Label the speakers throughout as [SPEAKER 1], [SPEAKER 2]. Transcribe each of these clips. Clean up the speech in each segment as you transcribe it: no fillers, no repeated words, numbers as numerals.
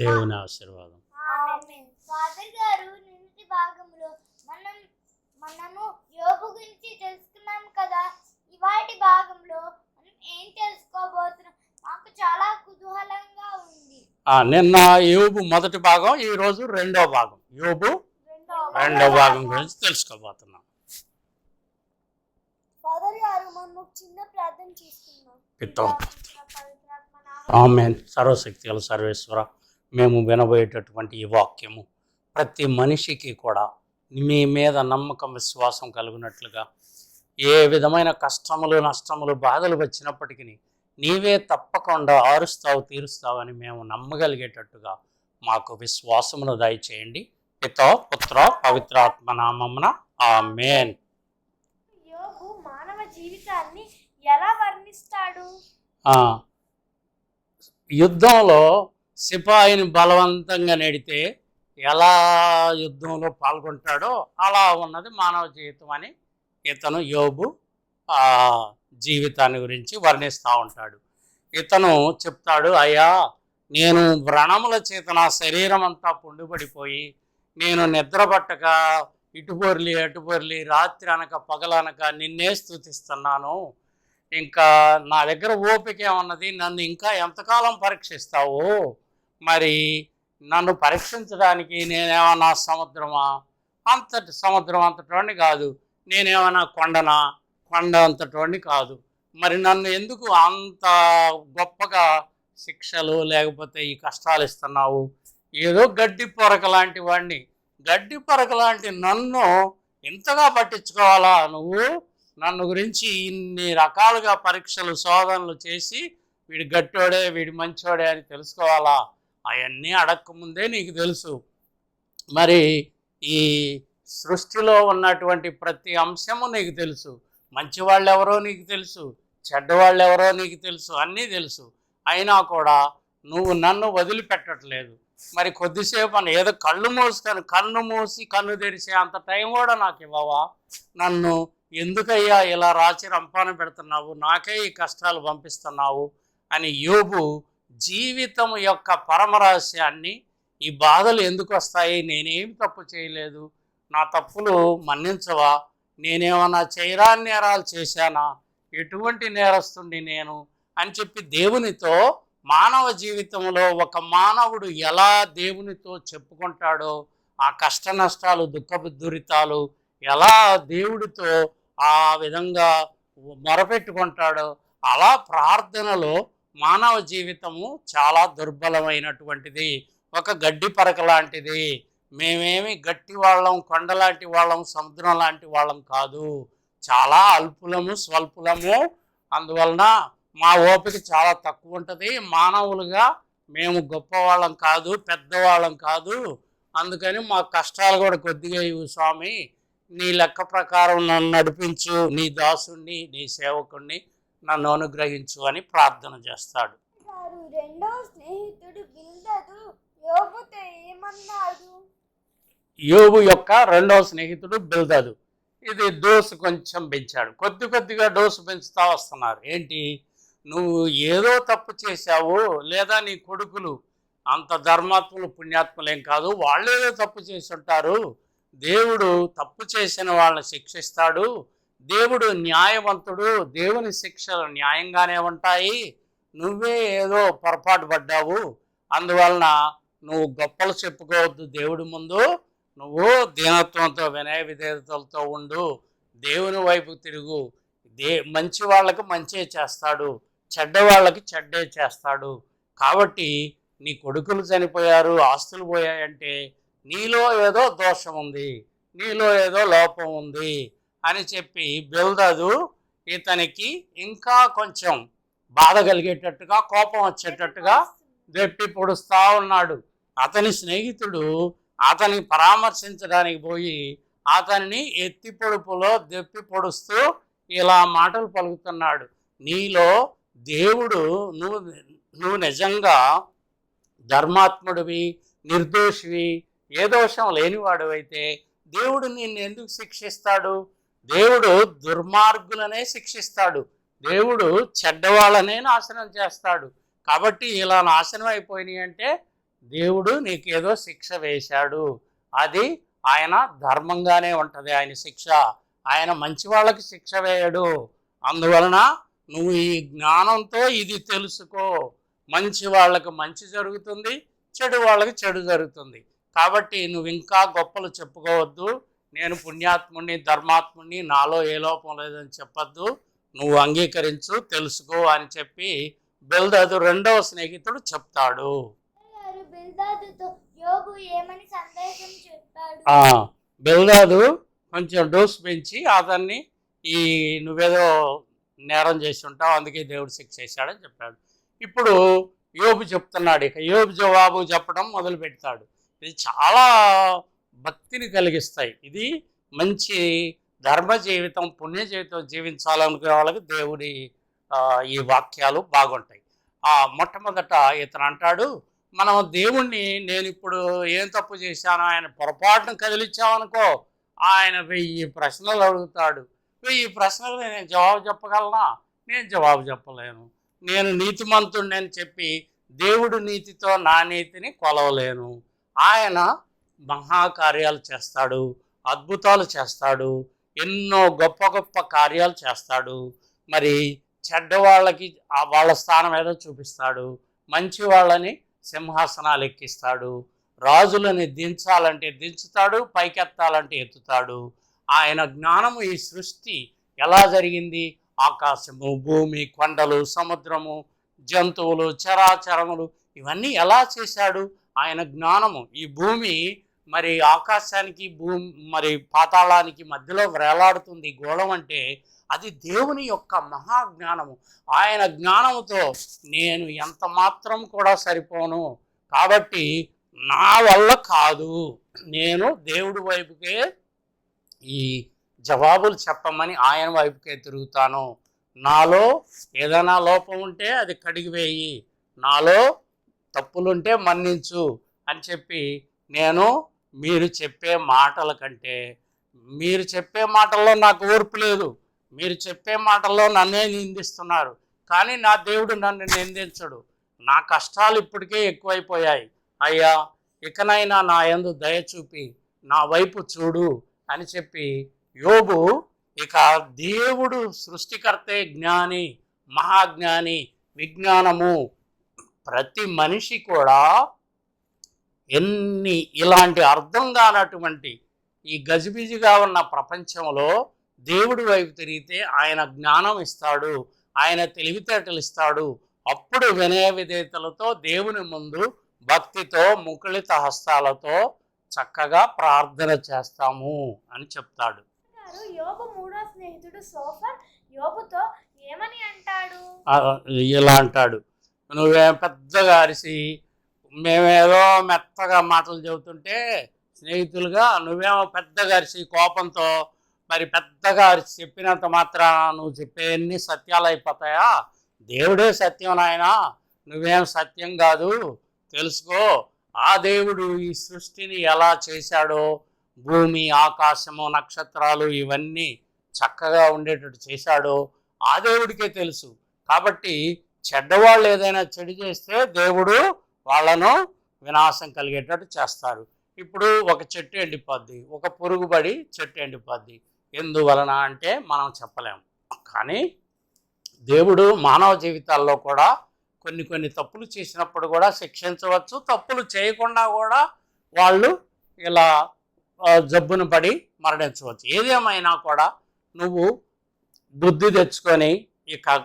[SPEAKER 1] దేవుని ఆశీర్వాదం.
[SPEAKER 2] ఫాదర్ గారు నిన్నటి భాగంలో మనము యోబు గురించి తెలుసుకున్నాం కదా. ఇవాటి భాగంలో మనం ఏం తెలుసుకోబోతున్నాం? మాకు చాలా కుతూహలంగా ఉంది.
[SPEAKER 1] నిన్న యోబు మొదటి భాగం, ఈ రోజు రెండో భాగం. యోబు రెండో భాగం గురించి తెలుసుకోబోతున్నాం.
[SPEAKER 2] ఫాదర్ గారు మనం చిన్న ప్రార్థన చేసుకున్నాం.
[SPEAKER 1] ఆమేన్. సర్వశక్తి గల సర్వేశ్వర, మేము వినబోయేటటువంటి ఈ వాక్యము ప్రతి మనిషికి కూడా మీ మీద నమ్మకం విశ్వాసం కలిగినట్లుగా, ఏ విధమైన కష్టములు నష్టములు బాధలు వచ్చినప్పటికీ నీవే తప్పకుండా ఆరుస్తావు తీరుస్తావు అని మేము నమ్మగలిగేటట్టుగా మాకు విశ్వాసమును దయచేయండి. పితా పుత్ర పవిత్రాత్మ నామమున ఆమేన్.
[SPEAKER 2] యోబు మానవ జీవితాన్ని ఎలా వర్ణిస్తాడు?
[SPEAKER 1] యుద్ధంలో సిపాయిని బలవంతంగా నెడితే ఎలా యుద్ధంలో పాల్గొంటాడో అలా ఉన్నది మానవ జీవితం అని ఇతను యోబు జీవితాన్ని గురించి వర్ణిస్తూ ఉంటాడు. ఇతను చెప్తాడు, అయ్యా నేను వ్రణముల చేత నా శరీరం అంతా పుండుపడిపోయి నేను నిద్రపట్టక ఇటుపొర్లి అటుపొర్లి రాత్రి అనక పగలనక నిన్నే స్తుతిస్తున్నాను. ఇంకా నా దగ్గర ఓపిక ఏమన్నది, నన్ను ఇంకా ఎంతకాలం పరీక్షిస్తావు? మరి నన్ను పరీక్షించడానికి నేనేమన్నా సముద్రమా? అంతటి సముద్రం అంతటోని కాదు. నేనేమన్నా కొండ అంతటోని కాదు. మరి నన్ను ఎందుకు అంత గొప్పగా శిక్షలు లేకపోతే ఈ కష్టాలు ఇస్తున్నావు? ఏదో గడ్డి పొరక లాంటి వాడిని, గడ్డి పొరక లాంటి నన్ను ఇంతగా పట్టించుకోవాలా నువ్వు? నన్ను గురించి ఇన్ని రకాలుగా పరీక్షలు శోధనలు చేసి వీడి గట్టోడే వీడి మంచోడే అని తెలుసుకోవాలా? అవన్నీ అడక్కముందే నీకు తెలుసు. మరి ఈ సృష్టిలో ఉన్నటువంటి ప్రతి అంశము నీకు తెలుసు. మంచివాళ్ళు ఎవరో నీకు తెలుసు, చెడ్డవాళ్ళు ఎవరో నీకు తెలుసు, అన్నీ తెలుసు. అయినా కూడా నువ్వు నన్ను వదిలిపెట్టట్లేదు. మరి కొద్దిసేపు అని ఏదో కన్ను మూసి కన్ను తెరిచే అంత టైం కూడా నాకు ఇవ్వవా? నన్ను ఎందుకయ్యా ఇలా రాచి రంపాన పెడుతున్నావు? నాకే ఈ కష్టాలు పంపిస్తున్నావు అని యోబు జీవితం యొక్క పరమరహస్యాన్ని, ఈ బాధలు ఎందుకు వస్తాయి, నేనేమి తప్పు చేయలేదు, నా తప్పులు మన్నించవా, నేనేమన్నా చేయరాని నేరాలు చేశానా, ఎటువంటి నేరస్తుని నేను అని చెప్పి దేవునితో మానవ జీవితంలో ఒక మానవుడు ఎలా దేవునితో చెప్పుకుంటాడో, ఆ కష్ట నష్టాలు దుఃఖపు దురితాలు ఎలా దేవుడితో ఆ విధంగా మొరపెట్టుకుంటాడో, అలా ప్రార్థనలో మానవ జీవితము చాలా దుర్బలమైనటువంటిది, ఒక గడ్డి పరక లాంటిది. మేమేమి గట్టి వాళ్ళం, కొండలాంటి వాళ్ళం, సముద్రం లాంటి వాళ్ళం కాదు. చాలా అల్పులము స్వల్పులము. అందువలన మా ఓపిక చాలా తక్కువ ఉంటుంది. మానవులుగా మేము గొప్పవాళ్ళం కాదు, పెద్దవాళ్ళం కాదు. అందుకని మా కష్టాలు కూడా కొద్దిగా ఇవ్వు స్వామి, నీ లెక్క ప్రకారం నన్ను నడిపించు, నీ దాసుణ్ణి నీ సేవకుణ్ణి నన్ను అనుగ్రహించు అని ప్రార్థన చేస్తాడు.
[SPEAKER 2] రెండో స్నేహితుడు బిల్దదు యోబుతో ఏమన్నాడు?
[SPEAKER 1] యోబు యొక్క రెండవ స్నేహితుడు బిల్దదు ఇది డోసు కొంచెం పెంచాడు. కొద్దిగా డోసు పెంచుతా వస్తున్నారు. ఏంటి, నువ్వు ఏదో తప్పు చేశావు, లేదా నీ కొడుకులు అంత ధర్మాత్ములు పుణ్యాత్ములేం కాదు, వాళ్ళేదో తప్పు చేసి ఉంటారు, దేవుడు తప్పు చేసిన వాళ్ళని శిక్షిస్తాడు, దేవుడు న్యాయవంతుడు, దేవుని శిక్షలు న్యాయంగానే ఉంటాయి, నువ్వే ఏదో పొరపాటు పడ్డావు, అందువలన నువ్వు గొప్పలు చెప్పుకోవద్దు దేవుడి ముందు, నువ్వు దీనత్వంతో వినయ విధేయతలతో ఉండు, దేవుని వైపు తిరుగు, మంచి వాళ్ళకి మంచే చేస్తాడు, చెడ్డవాళ్ళకి చెడ్డే చేస్తాడు. కాబట్టి నీ కొడుకులు చనిపోయారు, ఆస్తులు పోయాయంటే నీలో ఏదో దోషం ఉంది, నీలో ఏదో లోపం ఉంది అని చెప్పి బిల్దదు ఇతనికి ఇంకా కొంచెం బాధ కలిగేటట్టుగా, కోపం వచ్చేటట్టుగా దెప్పి పొడుస్తూ ఉన్నాడు. అతని స్నేహితుడు అతని పరామర్శించడానికి పోయి అతన్ని ఎత్తి పొడుపులో దెప్పి పొడుస్తూ ఇలా మాటలు పలుకుతున్నాడు. నీలో దేవుడు, నువ్వు నిజంగా ధర్మాత్ముడివి, నిర్దోషివి, ఏ దోషం లేనివాడు అయితే దేవుడు నిన్ను ఎందుకు శిక్షిస్తాడు? దేవుడు దుర్మార్గులనే శిక్షిస్తాడు. దేవుడు చెడ్డవాళ్ళనే నాశనం చేస్తాడు. కాబట్టి ఇలా నాశనం అయిపోయినాయి అంటే దేవుడు నీకేదో శిక్ష వేశాడు. అది ఆయన ధర్మంగానే ఉంటుంది ఆయన శిక్ష. ఆయన మంచి వాళ్ళకి శిక్ష వేయడు. అందువలన నువ్వు ఈ జ్ఞానంతో ఇది తెలుసుకో. మంచి వాళ్ళకి మంచి జరుగుతుంది, చెడు వాళ్ళకి చెడు జరుగుతుంది. కాబట్టి నువ్వు ఇంకా గొప్పలు చెప్పుకోవద్దు. నేను పుణ్యాత్ముడిని, ధర్మాత్ముడిని, నాలో ఏ లోపం లేదని చెప్పొద్దు. నువ్వు అంగీకరించు, తెలుసుకో అని చెప్పి బిల్దదు రెండవ స్నేహితుడు చెప్తాడు.
[SPEAKER 2] బిల్దాదుతో యోబు ఏమని సందేశం చెప్పాడు?
[SPEAKER 1] బిల్దాదు కొంచెం డోసు పెంచి అతన్ని నువ్వేదో నేరం చేసి ఉంటావు, అందుకే దేవుడు శిక్ష చేశాడని చెప్పాడు. ఇప్పుడు యోబు చెప్తున్నాడు. ఇక యోబు జవాబు చెప్పడం మొదలు పెడతాడు. ఇది చాలా భక్తిని కలిగిస్తాయి. ఇది మంచి ధర్మ జీవితం, పుణ్య జీవితం జీవించాలనుకునే వాళ్ళకి దేవుడి ఈ వాక్యాలు బాగుంటాయి. మొట్టమొదట ఇతను అంటాడు, మనం దేవుణ్ణి నేను ఇప్పుడు ఏం తప్పు చేశాను, ఆయన పొరపాటును కదిలించామనుకో, ఆయన 1000 ప్రశ్నలు అడుగుతాడు. 1000 ప్రశ్నలు నేను జవాబు చెప్పగలనా? నేను జవాబు చెప్పలేను. నేను నీతిమంతుడిని అని చెప్పి దేవుడు నీతితో నా నీతిని కొలవలేను. ఆయన మహాకార్యాలు చేస్తాడు, అద్భుతాలు చేస్తాడు, ఎన్నో గొప్ప గొప్ప కార్యాలు చేస్తాడు. మరి చెడ్డవాళ్ళకి వాళ్ళ స్థానం ఏదో చూపిస్తాడు, మంచి వాళ్ళని సింహాసనాలు ఎక్కిస్తాడు, రాజులని దించాలంటే దించుతాడు, పైకెత్తాలంటే ఎత్తుతాడు. ఆయన జ్ఞానము ఈ సృష్టి ఎలా జరిగింది, ఆకాశము, భూమి, కొండలు, సముద్రము, జంతువులు, చరాచరములు ఇవన్నీ ఎలా చేశాడు ఆయన జ్ఞానము. ఈ భూమి మరి ఆకాశానికి మరి పాతాళానికి మధ్యలో వేలాడుతుంది గోళం అంటే అది దేవుని యొక్క మహాజ్ఞానము. ఆయన జ్ఞానముతో నేను ఎంత మాత్రం కూడా సరిపోను. కాబట్టి నా వల్ల కాదు, నేను దేవుడి వైపుకే ఈ జవాబులు చెప్పమని ఆయన వైపుకే తిరుగుతాను. నాలో ఏదైనా లోపం ఉంటే అది కడిగివేయి, నాలో తప్పులుంటే మన్నించు అని చెప్పి నేను మీరు చెప్పే మాటల కంటే, మీరు చెప్పే మాటల్లో నాకు ఓర్పు లేదు, మీరు చెప్పే మాటల్లో నన్నే నిందిస్తున్నారు, కానీ నా దేవుడు నన్ను నిందించడు. నా కష్టాలు ఇప్పటికే ఎక్కువైపోయాయి అయ్యా, ఇకనైనా నా యందు దయ చూపి నా వైపు చూడు అని చెప్పి యోబు ఇక దేవుడు సృష్టికర్తే జ్ఞాని, మహాజ్ఞాని, విజ్ఞానము. ప్రతి మనిషి కూడా ఎన్ని ఇలాంటి అర్థం కానటువంటి ఈ గజిబిజిగా ఉన్న ప్రపంచంలో దేవుడి వైపు తిరిగితే ఆయన జ్ఞానం ఇస్తాడు, ఆయన తెలివితేటలు ఇస్తాడు. అప్పుడు వినయ విధేయతలతో దేవుని ముందు భక్తితో ముకుళిత హస్తాలతో చక్కగా ప్రార్థన చేస్తాము అని చెప్తాడు.
[SPEAKER 2] యోబు మూడో స్నేహితుడు సోఫర్ యోబుతో ఏమని అంటాడు?
[SPEAKER 1] ఇలా అంటాడు, నువ్వేం పెద్దగా అరిసి మేమేదో మెత్తగా మాటలు చెబుతుంటే స్నేహితులుగా నువ్వేమో పెద్దగా అరిసి కోపంతో మరి పెద్దగా అరిసి చెప్పినంత మాత్రాన నువ్వు చెప్పేవన్నీ సత్యాలు అయిపోతాయా? దేవుడే సత్యం నాయన, నువ్వేం సత్యం కాదు, తెలుసుకో. ఆ దేవుడు ఈ సృష్టిని ఎలా చేశాడో, భూమి, ఆకాశము, నక్షత్రాలు ఇవన్నీ చక్కగా ఉండేటట్టు చేశాడో ఆ దేవుడికే తెలుసు. కాబట్టి చెడ్డవాళ్ళు ఏదైనా చెడు చేస్తే దేవుడు వాళ్ళను వినాశం కలిగేటట్టు చేస్తారు. ఇప్పుడు ఒక చెట్టు ఎండిపోద్ది, ఒక పురుగుబడి చెట్టు ఎండిపోద్ది. ఎందువలన అంటే మనం చెప్పలేము. కానీ దేవుడు మానవ జీవితాల్లో కూడా కొన్ని తప్పులు చేసినప్పుడు కూడా శిక్షించవచ్చు, తప్పులు చేయకుండా కూడా వాళ్ళు ఇలా జబ్బును పడి మరణించవచ్చు. ఏదేమైనా కూడా నువ్వు బుద్ధి తెచ్చుకొని ఇక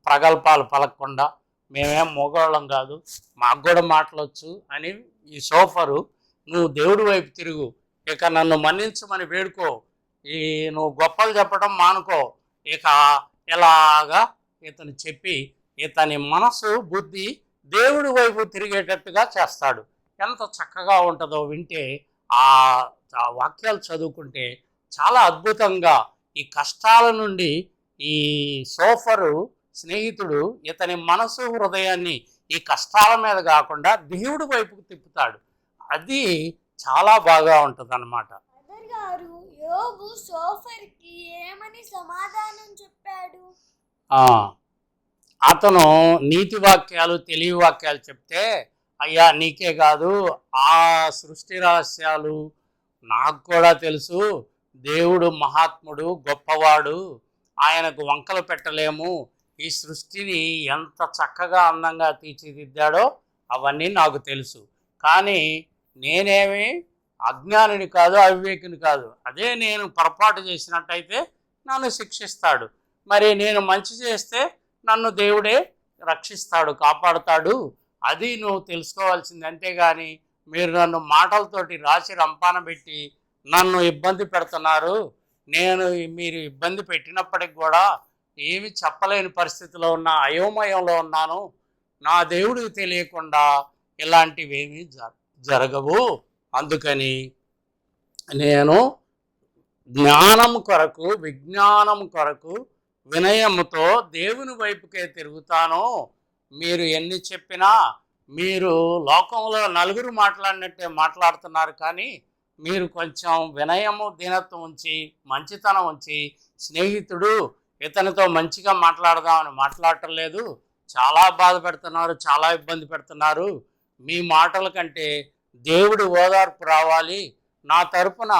[SPEAKER 1] ప్రగల్భాలు పలకకుండా మేమేం మగవాళ్ళం కాదు, మాకు కూడా మాటలొచ్చు అని ఈ సోఫరు నువ్వు దేవుడి వైపు తిరుగు, ఇక నన్ను మన్నించమని వేడుకో, నువ్వు గొప్పలు చెప్పడం మానుకో. ఇక ఇలాగా ఇతను చెప్పి ఇతని మనసు బుద్ధి దేవుడి వైపు తిరిగేటట్టుగా చేస్తాడు. ఎంత చక్కగా ఉంటుందో వింటే, ఆ వాక్యాలు చదువుకుంటే చాలా అద్భుతంగా ఈ కష్టాల నుండి ఈ సోఫరు స్నేహితుడు ఇతని మనసు హృదయాన్ని ఈ కష్టాల మీద కాకుండా దేవుడి వైపుకు తిప్పుతాడు. అది చాలా బాగా ఉంటుంది అన్నమాట.
[SPEAKER 2] గారు యోబు సోఫర్కి ఏమని సమాధానం చెప్పాడు?
[SPEAKER 1] అతను నీతి వాక్యాలు తెలివి వాక్యాలు చెప్తే, అయ్యా నీకే కాదు ఆ సృష్టి రహస్యాలు నాకు కూడా తెలుసు, దేవుడు మహాత్ముడు గొప్పవాడు, ఆయనకు వంకలు పెట్టలేము, ఈ సృష్టిని ఎంత చక్కగా అందంగా తీర్చిదిద్దాడో అవన్నీ నాకు తెలుసు, కానీ నేనేమి అజ్ఞానిని కాదు అవివేకిని కాదు, అదే నేను పొరపాటు చేసినట్టయితే నన్ను శిక్షిస్తాడు, మరి నేను మంచి చేస్తే నన్ను దేవుడే రక్షిస్తాడు కాపాడుతాడు, అది నువ్వు తెలుసుకోవాల్సింది, అంతేగాని మీరు నన్ను మాటలతోటి రాసి రంపాన పెట్టి నన్ను ఇబ్బంది పెడుతున్నారు, నేను మీరు ఇబ్బంది పెట్టినప్పటికి కూడా ఏమి చెప్పలేని పరిస్థితిలో ఉన్న అయోమయంలో ఉన్నాను, నా దేవుడికి తెలియకుండా ఇలాంటివేమీ జరగవు, అందుకని నేను జ్ఞానం కొరకు విజ్ఞానం కొరకు వినయముతో దేవుని వైపుకే తిరుగుతాను, మీరు ఎన్ని చెప్పినా మీరు లోకంలో నలుగురు మాట్లాడినట్టే మాట్లాడుతున్నారు, కానీ మీరు కొంచెం వినయము దీనత్వం ఉంచి మంచితనం ఉంచి స్నేహితుడు ఇతనితో మంచిగా మాట్లాడదామని మాట్లాడటం లేదు, చాలా బాధ పెడుతున్నారు, చాలా ఇబ్బంది పెడుతున్నారు, మీ మాటల కంటే దేవుడి ఓదార్పు రావాలి, నా తరపున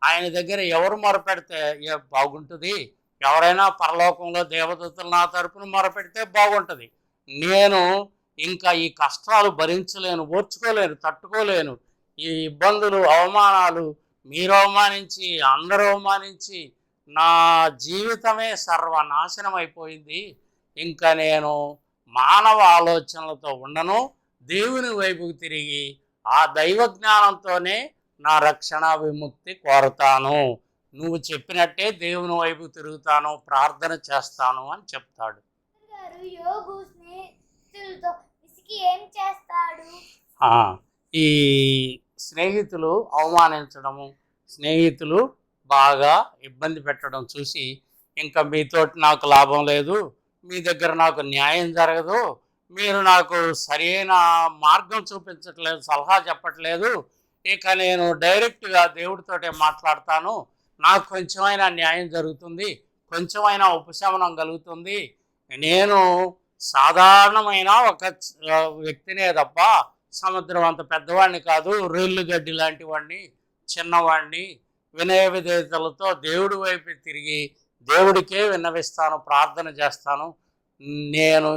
[SPEAKER 1] ఆయన దగ్గర ఎవరు మొరపెడితే బాగుంటుంది, ఎవరైనా పరలోకంలో దేవదూతలు నా తరపున మొరపెడితే బాగుంటుంది, నేను ఇంకా ఈ కష్టాలు భరించలేను, ఓర్చుకోలేను, తట్టుకోలేను, ఈ ఇబ్బందులు అవమానాలు మీరు అవమానించి అందరూ అవమానించి నా జీవితమే సర్వనాశనం అయిపోయింది, ఇంకా నేను మానవ ఆలోచనలతో ఉండను, దేవుని వైపుకు తిరిగి ఆ దైవ జ్ఞానంతోనే నా రక్షణ విముక్తి కోరుతాను, నువ్వు చెప్పినట్టే దేవుని వైపు తిరుగుతాను, ప్రార్థన చేస్తాను అని చెప్తాడు.
[SPEAKER 2] యోబు స్నేహితులతో విసిగి ఏం చేస్తాడు?
[SPEAKER 1] ఈ స్నేహితులు అవమానించడము, స్నేహితులు బాగా ఇబ్బంది పెట్టడం చూసి ఇంకా మీతోటి నాకు లాభం లేదు, మీ దగ్గర నాకు న్యాయం జరగదు, మీరు నాకు సరైన మార్గం చూపించట్లేదు, సలహా చెప్పట్లేదు, ఇక నేను డైరెక్ట్గా దేవుడితోటే మాట్లాడతాను, నాకు కొంచెమైనా న్యాయం జరుగుతుంది, కొంచెమైనా ఉపశమనం కలుగుతుంది, నేను సాధారణమైన ఒక వ్యక్తినే తప్ప సముద్రం అంత పెద్దవాడిని కాదు, రెల్లు గడ్డి లాంటి వాడిని, చిన్నవాడిని, వినయ విధేయతలతో దేవుడి వైపు తిరిగి దేవుడికే విన్నవిస్తాను, ప్రార్థన చేస్తాను, నేను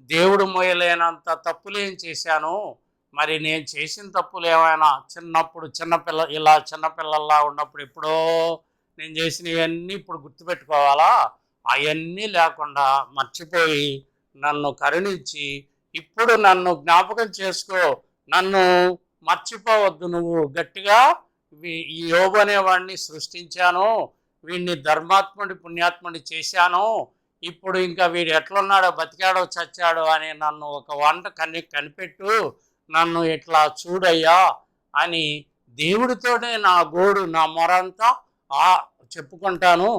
[SPEAKER 1] దేవుడు మోయలేనంత తప్పులేం చేశాను, మరి నేను చేసిన తప్పులు ఏమైనా చిన్నప్పుడు చిన్నపిల్లల్లా ఉన్నప్పుడు ఎప్పుడో నేను చేసినవన్నీ ఇప్పుడు గుర్తుపెట్టుకోవాలా, అవన్నీ లేకుండా మర్చిపోయి నన్ను కరుణించి ఇప్పుడు నన్ను జ్ఞాపకం చేసుకో, నన్ను మర్చిపోవద్దు, నువ్వు గట్టిగా ఈ యోబు అనేవాడిని సృష్టించాను, వీడిని ధర్మాత్ముడి పుణ్యాత్ముడి చేశాను, ఇప్పుడు ఇంకా వీడు ఎట్లున్నాడో బతికాడో చచ్చాడో అని నన్ను ఒక వంట కనిపెట్టు, నన్ను ఇట్లా చూడయ్యా అని దేవుడితోనే నా గోడు నా మొరంతా చెప్పుకుంటాను,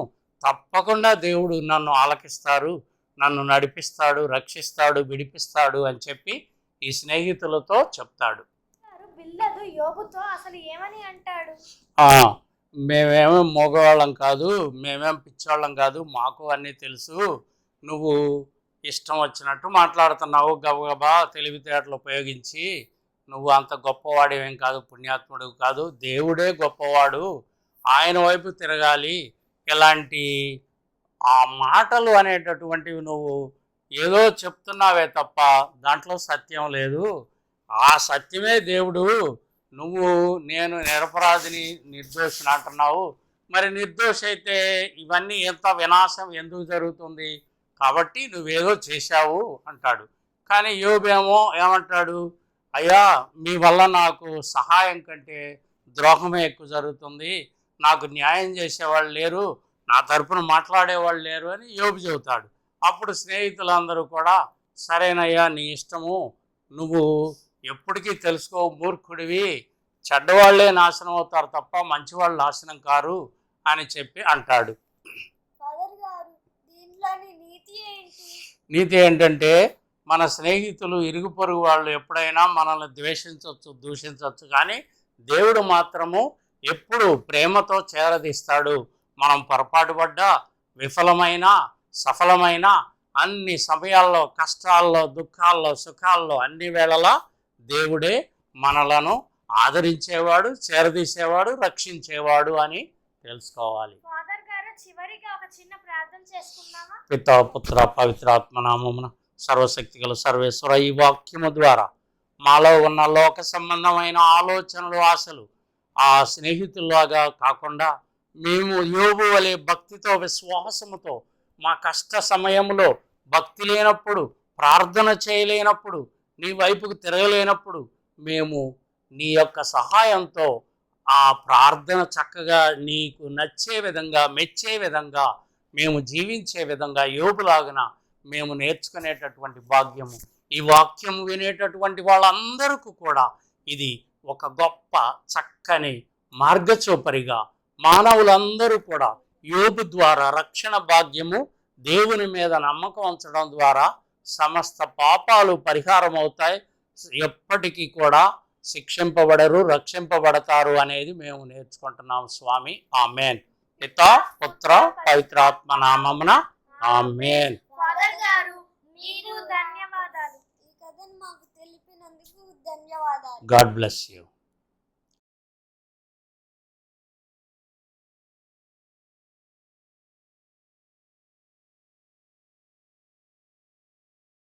[SPEAKER 1] తప్పకుండా దేవుడు నన్ను ఆలకిస్తారు, నన్ను నడిపిస్తాడు, రక్షిస్తాడు, విడిపిస్తాడు అని చెప్పి ఈ స్నేహితులతో చెప్తాడు.
[SPEAKER 2] బిల్దదు యోబుతో అసలు ఏమని అంటాడు?
[SPEAKER 1] మేమేమో మగవాళ్ళం కాదు, మేమేం పిచ్చోళ్ళం కాదు, మాకు అన్నీ తెలుసు, నువ్వు ఇష్టం వచ్చినట్టు మాట్లాడుతున్నావు, గబగబా తెలివితేటలు ఉపయోగించి, నువ్వు అంత గొప్పవాడేం కాదు, పుణ్యాత్ముడు కాదు, దేవుడే గొప్పవాడు, ఆయన వైపు తిరగాలి, ఇలాంటి ఆ మాటలు అనేటటువంటివి నువ్వు ఏదో చెప్తున్నావే తప్ప దాంట్లో సత్యం లేదు, ఆ సత్యమే దేవుడు, నువ్వు నేను నిరపరాధిని నిర్దోషిని అంటున్నావు, మరి నిర్దోష అయితే ఇవన్నీ ఎంత వినాశం ఎందుకు జరుగుతుంది, కాబట్టి నువ్వేదో చేశావు అంటాడు. కానీ యోబేమో ఏమంటాడు, అయ్యా మీ వల్ల నాకు సహాయం కంటే ద్రోహమే ఎక్కువ జరుగుతుంది, నాకు న్యాయం చేసేవాళ్ళు లేరు, నా తరపున మాట్లాడేవాళ్ళు లేరు అని యోబు చెబుతాడు. అప్పుడు స్నేహితులందరూ కూడా సరేనయ్యా నీ ఇష్టము, నువ్వు ఎప్పటికీ తెలుసుకో, మూర్ఖుడివి, చెడ్డవాళ్లే నాశనం అవుతారు తప్ప మంచివాళ్ళు నాశనం కారు అని చెప్పి అంటాడు. నీతి ఏంటంటే మన స్నేహితులు ఇరుగు పొరుగు వాళ్ళు ఎప్పుడైనా మనల్ని ద్వేషించవచ్చు, దూషించవచ్చు, కానీ దేవుడు మాత్రము ఎప్పుడు ప్రేమతో చేరదీస్తాడు. మనం పొరపాటు పడ్డా, విఫలమైన, సఫలమైన, అన్ని సమయాల్లో, కష్టాల్లో, దుఃఖాల్లో, సుఖాల్లో, అన్ని వేళలా దేవుడే మనలను ఆదరించేవాడు, చేరదీసేవాడు, రక్షించేవాడు అని తెలుసుకోవాలి.
[SPEAKER 2] ఫాదర్ గారు చివరిగా ఒక చిన్న ప్రార్థన చేసుకుందామా?
[SPEAKER 1] పితా పుత్ర పవిత్రాత్మ నామమున సర్వశక్తిగల సర్వేశ్వర, ఈ వాక్యము ద్వారా మాలో ఉన్న లోక సంబంధమైన ఆలోచనలు, ఆశలు ఆ స్నేహితుల్లాగా కాకుండా మేము యోబు వలె భక్తితో, విశ్వాసముతో, మా కష్ట సమయంలో భక్తి లేనప్పుడు, ప్రార్థన చేయలేనప్పుడు, నీ వైపుకు తిరగలేనప్పుడు మేము నీ యొక్క సహాయంతో ఆ ప్రార్థన చక్కగా నీకు నచ్చే విధంగా, మెచ్చే విధంగా, మేము జీవించే విధంగా యోబులాగున మేము నేర్చుకునేటటువంటి భాగ్యము ఈ వాక్యము వినేటటువంటి వాళ్ళందరికీ కూడా ఇది ఒక గొప్ప చక్కని మార్గచూపరిగా మానవులందరూ కూడా యోబు ద్వారా రక్షణ భాగ్యము, దేవుని మీద నమ్మకం ఉంచడం ద్వారా సమస్త పాపాలు పరిహారం అవుతాయి, ఎప్పటికీ కూడా శిక్షింపబడరు, రక్షింపబడతారు అనేది మేము నేర్చుకుంటున్నాం స్వామి. ఆమెన్. పితా పుత్ర పవిత్రాత్మ నామమున ఆమెన్.
[SPEAKER 2] ఫాదర్ గారు మీకు ధన్యవాదాలు.
[SPEAKER 3] ఈ కథను మాకు తెలిపినందుకు ధన్యవాదాలు.
[SPEAKER 1] God bless you.